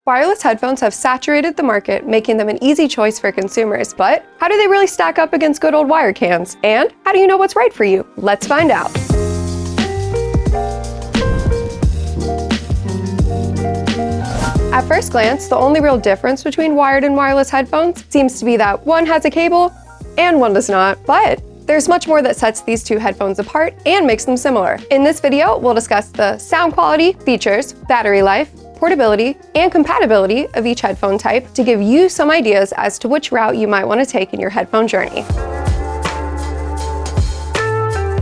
Wireless headphones have saturated the market, making them an easy choice for consumers. But how do they really stack up against good old wired cans? And how do you know what's right for you? Let's find out. At first glance, the only real difference between wired and wireless headphones seems to be that one has a cable and one does not. But there's much more that sets these two headphones apart and makes them similar. In this video, we'll discuss the sound quality, features, battery life, portability, and compatibility of each headphone type to give you some ideas as to which route you might want to take in your headphone journey.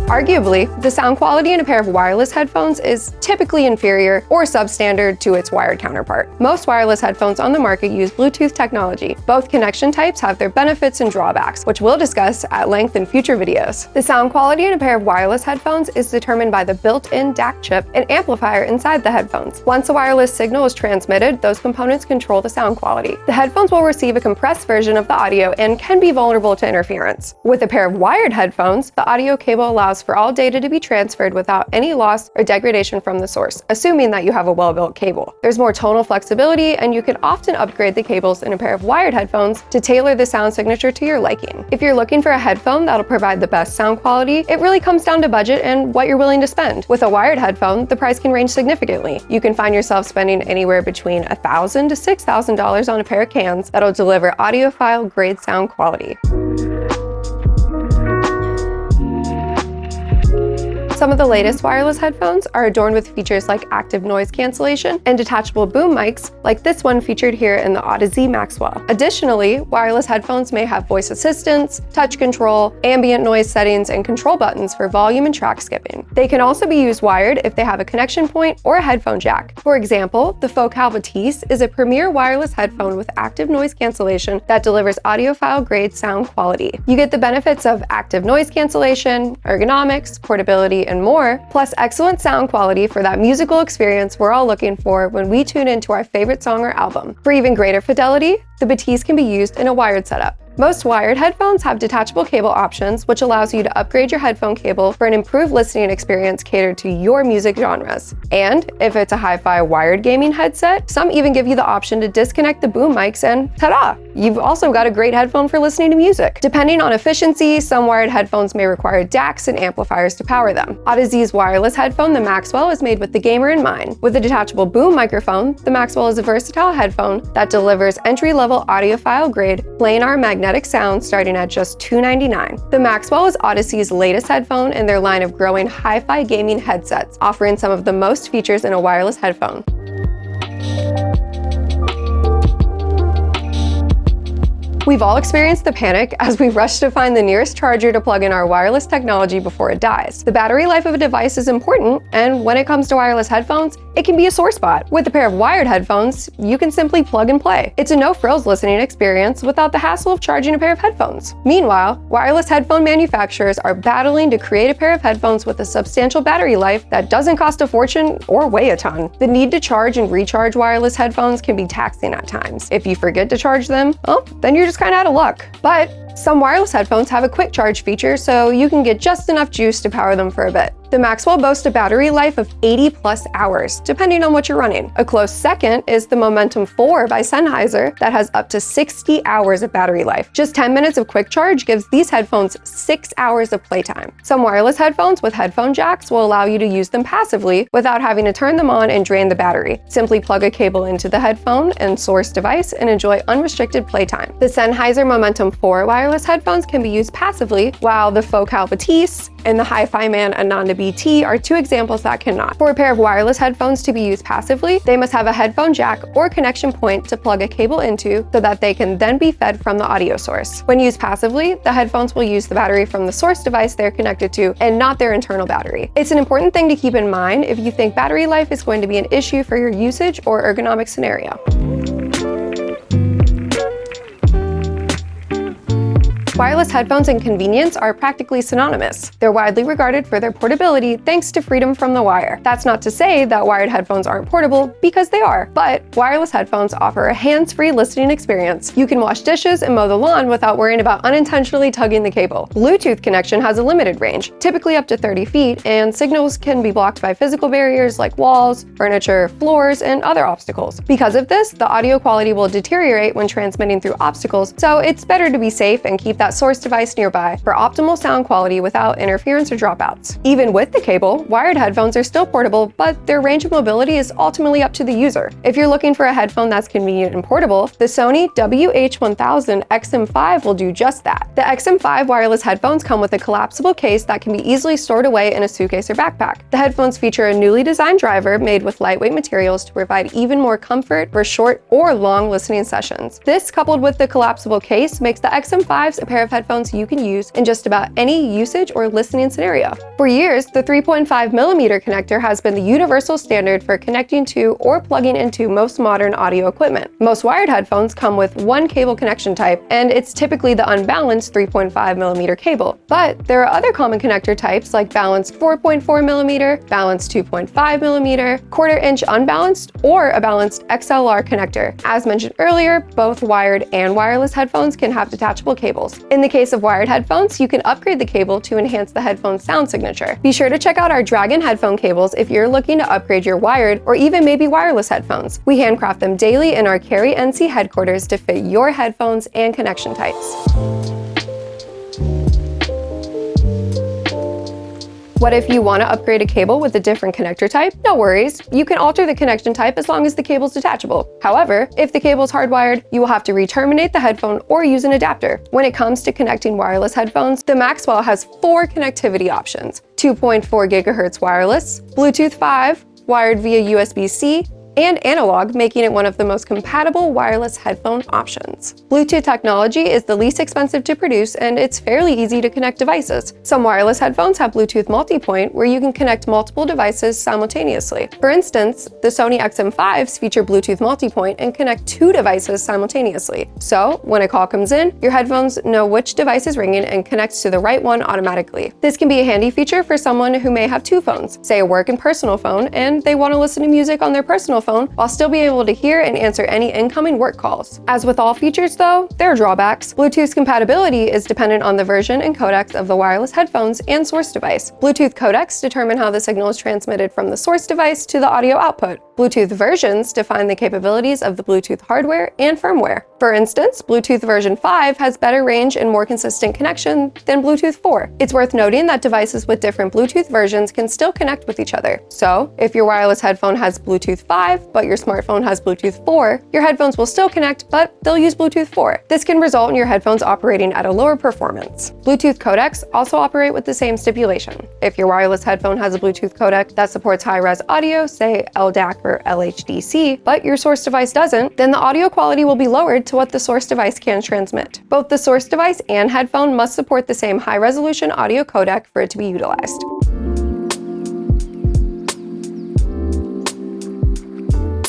Arguably, the sound quality in a pair of wireless headphones is typically inferior or substandard to its wired counterpart. Most wireless headphones on the market use Bluetooth technology. Both connection types have their benefits and drawbacks, which we'll discuss at length in future videos. The sound quality in a pair of wireless headphones is determined by the built-in DAC chip and amplifier inside the headphones. Once a wireless signal is transmitted, those components control the sound quality. The headphones will receive a compressed version of the audio and can be vulnerable to interference. With a pair of wired headphones, the audio cable allows for all data to be transferred without any loss or degradation from the source, assuming that you have a well-built cable. There's more tonal flexibility, and you can often upgrade the cables in a pair of wired headphones to tailor the sound signature to your liking. If you're looking for a headphone that'll provide the best sound quality, it really comes down to budget and what you're willing to spend. With a wired headphone, the price can range significantly. You can find yourself spending anywhere between $1,000 to $6,000 on a pair of cans that'll deliver audiophile grade sound quality. Some of the latest wireless headphones are adorned with features like active noise cancellation and detachable boom mics, like this one featured here in the Audeze Maxwell. Additionally, wireless headphones may have voice assistance, touch control, ambient noise settings, and control buttons for volume and track skipping. They can also be used wired if they have a connection point or a headphone jack. For example, the Focal Batiste is a premier wireless headphone with active noise cancellation that delivers audiophile grade sound quality. You get the benefits of active noise cancellation, ergonomics, portability, and more, plus excellent sound quality for that musical experience we're all looking for when we tune into our favorite song or album. For even greater fidelity, the Batiste can be used in a wired setup. Most wired headphones have detachable cable options, which allows you to upgrade your headphone cable for an improved listening experience catered to your music genres. And if it's a hi-fi wired gaming headset, some even give you the option to disconnect the boom mics and ta-da! You've also got a great headphone for listening to music. Depending on efficiency, some wired headphones may require DACs and amplifiers to power them. Audeze's wireless headphone, the Maxwell, is made with the gamer in mind. With a detachable boom microphone, the Maxwell is a versatile headphone that delivers entry-level audiophile grade planar magnetic sound starting at just $299. The Maxwell is Audeze's latest headphone in their line of growing hi-fi gaming headsets, offering some of the most features in a wireless headphone. We've all experienced the panic as we rush to find the nearest charger to plug in our wireless technology before it dies. The battery life of a device is important, and when it comes to wireless headphones, it can be a sore spot. With a pair of wired headphones, you can simply plug and play. It's a no-frills listening experience without the hassle of charging a pair of headphones. Meanwhile, wireless headphone manufacturers are battling to create a pair of headphones with a substantial battery life that doesn't cost a fortune or weigh a ton. The need to charge and recharge wireless headphones can be taxing at times. If you forget to charge them, well, then you're just kind of out of luck. But some wireless headphones have a quick charge feature, so you can get just enough juice to power them for a bit. The Maxwell boasts a battery life of 80+ hours, depending on what you're running. A close second is the Momentum 4 by Sennheiser that has up to 60 hours of battery life. Just 10 minutes of quick charge gives these headphones 6 hours of playtime. Some wireless headphones with headphone jacks will allow you to use them passively without having to turn them on and drain the battery. Simply plug a cable into the headphone and source device and enjoy unrestricted playtime. The Sennheiser Momentum 4 wireless headphones can be used passively, while the Focal Batiste and the HiFiMan Ananda BT are two examples that cannot. For a pair of wireless headphones to be used passively, they must have a headphone jack or connection point to plug a cable into so that they can then be fed from the audio source. When used passively, the headphones will use the battery from the source device they're connected to and not their internal battery. It's an important thing to keep in mind if you think battery life is going to be an issue for your usage or ergonomic scenario. Wireless headphones and convenience are practically synonymous. They're widely regarded for their portability thanks to freedom from the wire. That's not to say that wired headphones aren't portable, because they are, but wireless headphones offer a hands-free listening experience. You can wash dishes and mow the lawn without worrying about unintentionally tugging the cable. Bluetooth connection has a limited range, typically up to 30 feet, and signals can be blocked by physical barriers like walls, furniture, floors, and other obstacles. Because of this, the audio quality will deteriorate when transmitting through obstacles, so it's better to be safe and keep that source device nearby for optimal sound quality without interference or dropouts. Even with the cable, wired headphones are still portable, but their range of mobility is ultimately up to the user. If you're looking for a headphone that's convenient and portable, the Sony WH-1000 XM5 will do just that. The XM5 wireless headphones come with a collapsible case that can be easily stored away in a suitcase or backpack. The headphones feature a newly designed driver made with lightweight materials to provide even more comfort for short or long listening sessions. This, coupled with the collapsible case, makes the XM5s a pair of headphones you can use in just about any usage or listening scenario. For years, the 3.5mm connector has been the universal standard for connecting to or plugging into most modern audio equipment. Most wired headphones come with one cable connection type, and it's typically the unbalanced 3.5mm cable. But there are other common connector types like balanced 4.4mm, balanced 2.5mm, quarter-inch unbalanced, or a balanced XLR connector. As mentioned earlier, both wired and wireless headphones can have detachable cables. In the case of wired headphones, you can upgrade the cable to enhance the headphone's sound signature. Be sure to check out our Dragon headphone cables if you're looking to upgrade your wired or even maybe wireless headphones. We handcraft them daily in our Cary, NC headquarters to fit your headphones and connection types. What if you want to upgrade a cable with a different connector type? No worries, you can alter the connection type as long as the cable's detachable. However, if the cable's hardwired, you will have to re-terminate the headphone or use an adapter. When it comes to connecting wireless headphones, the Maxwell has 4 connectivity options: 2.4 GHz wireless, Bluetooth 5, wired via USB-C, and analog, making it one of the most compatible wireless headphone options. Bluetooth technology is the least expensive to produce, and it's fairly easy to connect devices. Some wireless headphones have Bluetooth multipoint, where you can connect multiple devices simultaneously. For instance, the Sony XM5s feature Bluetooth multipoint and connect 2 devices simultaneously. So when a call comes in, your headphones know which device is ringing and connects to the right one automatically. This can be a handy feature for someone who may have 2 phones, say a work and personal phone, and they want to listen to music on their personal phone while still being able to hear and answer any incoming work calls. As with all features though, there are drawbacks. Bluetooth's compatibility is dependent on the version and codecs of the wireless headphones and source device. Bluetooth codecs determine how the signal is transmitted from the source device to the audio output. Bluetooth versions define the capabilities of the Bluetooth hardware and firmware. For instance, Bluetooth version 5 has better range and more consistent connection than Bluetooth 4. It's worth noting that devices with different Bluetooth versions can still connect with each other. So, if your wireless headphone has Bluetooth 5, but your smartphone has Bluetooth 4, your headphones will still connect, but they'll use Bluetooth 4. This can result in your headphones operating at a lower performance. Bluetooth codecs also operate with the same stipulation. If your wireless headphone has a Bluetooth codec that supports high-res audio, say LDAC or LHDC, but your source device doesn't, then the audio quality will be lowered to what the source device can transmit. Both the source device and headphone must support the same high-resolution audio codec for it to be utilized.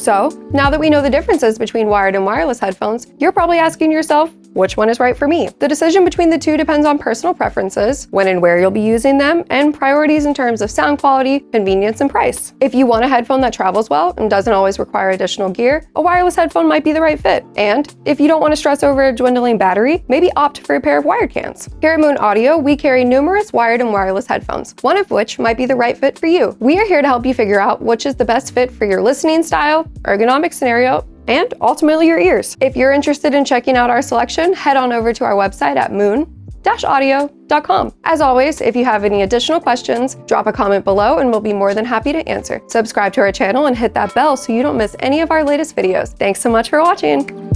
So, now that we know the differences between wired and wireless headphones, you're probably asking yourself, which one is right for me? The decision between the two depends on personal preferences, when and where you'll be using them, and priorities in terms of sound quality, convenience, and price. If you want a headphone that travels well and doesn't always require additional gear, a wireless headphone might be the right fit. And if you don't want to stress over a dwindling battery, maybe opt for a pair of wired cans. Here at Moon Audio, we carry numerous wired and wireless headphones, one of which might be the right fit for you. We are here to help you figure out which is the best fit for your listening style, ergonomic scenario, and ultimately your ears. If you're interested in checking out our selection, head on over to our website at moon-audio.com. As always, if you have any additional questions, drop a comment below and we'll be more than happy to answer. Subscribe to our channel and hit that bell so you don't miss any of our latest videos. Thanks so much for watching.